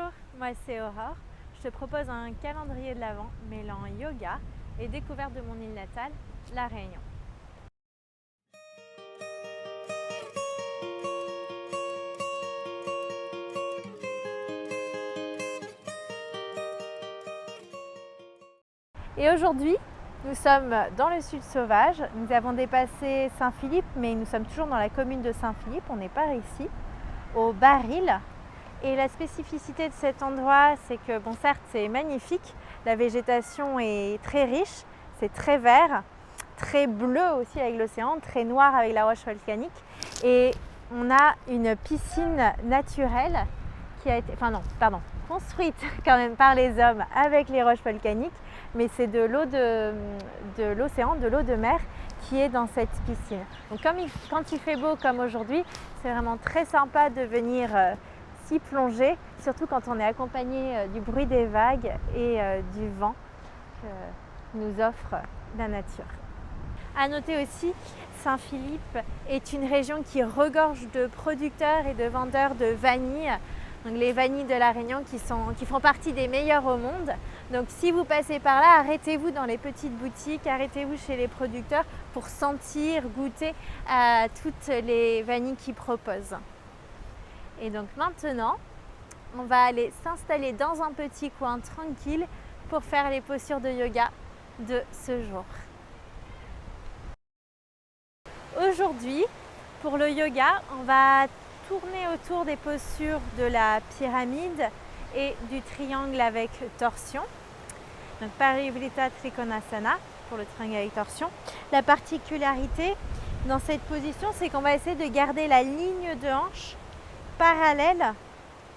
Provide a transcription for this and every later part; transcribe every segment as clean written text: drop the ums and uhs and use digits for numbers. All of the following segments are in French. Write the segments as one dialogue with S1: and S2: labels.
S1: Bonjour, moi c'est Aurore. Je te propose un calendrier de l'Avent mêlant yoga et découverte de mon île natale, La Réunion. Et aujourd'hui, nous sommes dans le sud sauvage. Nous avons dépassé Saint-Philippe, mais nous sommes toujours dans la commune de Saint-Philippe. On n'est pas ici, au Baril. Et la spécificité de cet endroit, c'est que, bon, certes, c'est magnifique. La végétation est très riche, c'est très vert, très bleu aussi avec l'océan, très noir avec la roche volcanique. Et on a une piscine naturelle qui a été, construite quand même par les hommes avec les roches volcaniques, mais c'est de l'eau de l'océan, de l'eau de mer qui est dans cette piscine. Donc quand il fait beau comme aujourd'hui, c'est vraiment très sympa de venir s'y plonger, surtout quand on est accompagné du bruit des vagues et du vent que nous offre la nature. À noter aussi, Saint-Philippe est une région qui regorge de producteurs et de vendeurs de vanille. Donc les vanilles de La Réunion qui font partie des meilleures au monde. Donc si vous passez par là, arrêtez-vous dans les petites boutiques, arrêtez-vous chez les producteurs pour sentir, goûter à toutes les vanilles qu'ils proposent. Et donc maintenant, on va aller s'installer dans un petit coin tranquille pour faire les postures de yoga de ce jour. Aujourd'hui, pour le yoga, on va tourner autour des postures de la pyramide et du triangle avec torsion. Donc Parivrtta Trikonasana pour le triangle avec torsion. La particularité dans cette position, c'est qu'on va essayer de garder la ligne de hanche parallèle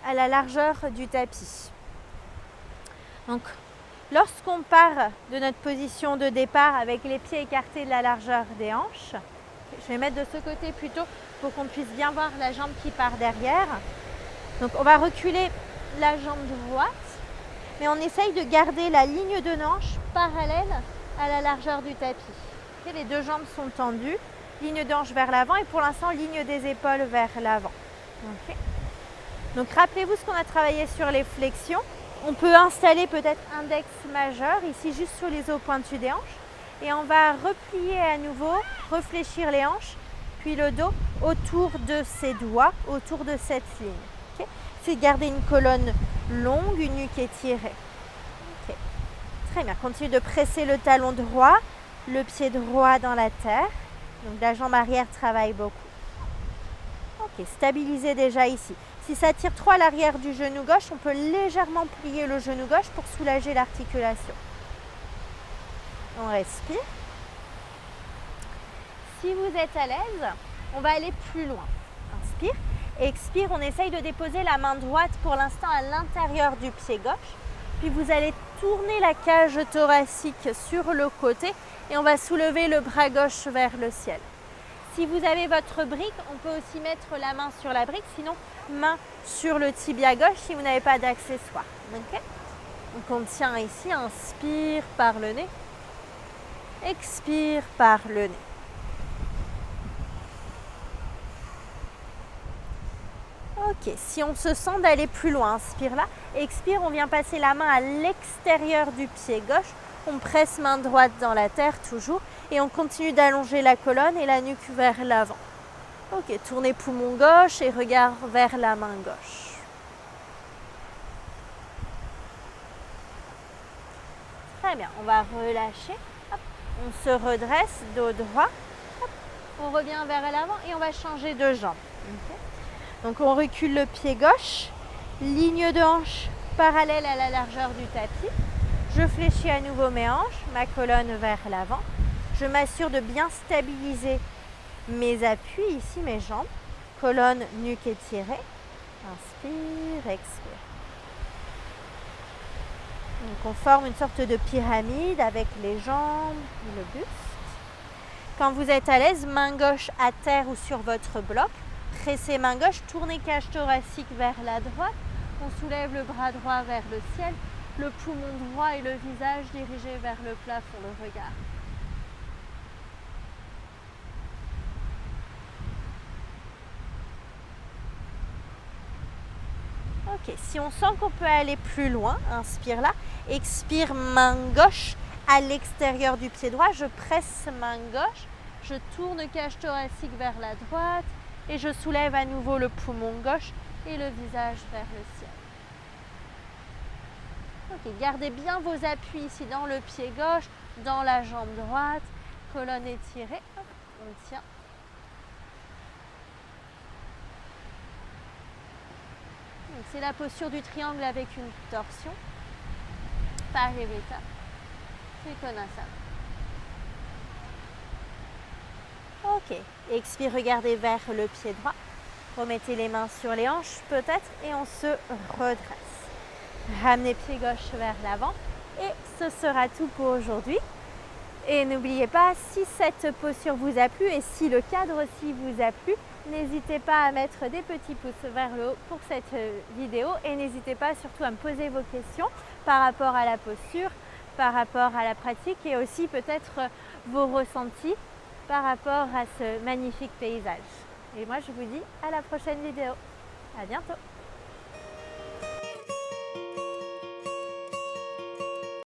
S1: à la largeur du tapis. Donc, lorsqu'on part de notre position de départ avec les pieds écartés de la largeur des hanches, je vais mettre de ce côté plutôt pour qu'on puisse bien voir la jambe qui part derrière. Donc, on va reculer la jambe droite, mais on essaye de garder la ligne de hanche parallèle à la largeur du tapis. Okay, les deux jambes sont tendues, ligne de hanche vers l'avant et pour l'instant, ligne des épaules vers l'avant. Okay. Donc rappelez-vous ce qu'on a travaillé sur les flexions. On peut installer peut-être index majeur ici juste sur les os pointus des hanches et on va replier à nouveau, réfléchir les hanches puis le dos autour de ses doigts, autour de cette ligne. Okay. C'est garder une colonne longue, une nuque étirée. Okay. Très bien, continue de presser le talon droit, le pied droit dans la terre. Donc la jambe arrière travaille beaucoup. Ok, stabilisez déjà ici. Si ça tire trop à l'arrière du genou gauche, on peut légèrement plier le genou gauche pour soulager l'articulation. On respire. Si vous êtes à l'aise, on va aller plus loin. Inspire. Expire, on essaye de déposer la main droite pour l'instant à l'intérieur du pied gauche. Puis vous allez tourner la cage thoracique sur le côté et on va soulever le bras gauche vers le ciel. Si vous avez votre brique, on peut aussi mettre la main sur la brique, sinon main sur le tibia gauche si vous n'avez pas d'accessoire. Okay. Donc on tient ici, inspire par le nez, expire par le nez. Ok, si on se sent d'aller plus loin, inspire là, expire, on vient passer la main à l'extérieur du pied gauche, on presse main droite dans la terre toujours et on continue d'allonger la colonne et la nuque vers l'avant. Ok, tournez poumon gauche et regard vers la main gauche. Très bien, on va relâcher, hop, on se redresse, dos droit, hop, on revient vers l'avant et on va changer de jambe. Okay. Donc on recule le pied gauche, ligne de hanche parallèle à la largeur du tapis. Je fléchis à nouveau mes hanches, ma colonne vers l'avant. Je m'assure de bien stabiliser mes appuis, ici mes jambes. Colonne, nuque étirée. Inspire, expire. Donc on forme une sorte de pyramide avec les jambes et le buste. Quand vous êtes à l'aise, main gauche à terre ou sur votre bloc. Pressez main gauche, tournez cage thoracique vers la droite. On soulève le bras droit vers le ciel. Le poumon droit et le visage dirigés vers le plafond, le regard. Ok, si on sent qu'on peut aller plus loin, inspire là, expire main gauche à l'extérieur du pied droit, je presse main gauche, je tourne cage thoracique vers la droite et je soulève à nouveau le poumon gauche et le visage vers le ciel. Ok, gardez bien vos appuis ici dans le pied gauche, dans la jambe droite, colonne étirée, hop, on tient. C'est la posture du triangle avec une torsion. Pariveta, Trikonasana. Ok, expire, regardez vers le pied droit. Remettez les mains sur les hanches peut-être et on se redresse. Ramenez pied gauche vers l'avant et ce sera tout pour aujourd'hui. Et n'oubliez pas, si cette posture vous a plu et si le cadre aussi vous a plu, n'hésitez pas à mettre des petits pouces vers le haut pour cette vidéo et n'hésitez pas surtout à me poser vos questions par rapport à la posture, par rapport à la pratique et aussi peut-être vos ressentis par rapport à ce magnifique paysage. Et moi je vous dis à la prochaine vidéo. À bientôt.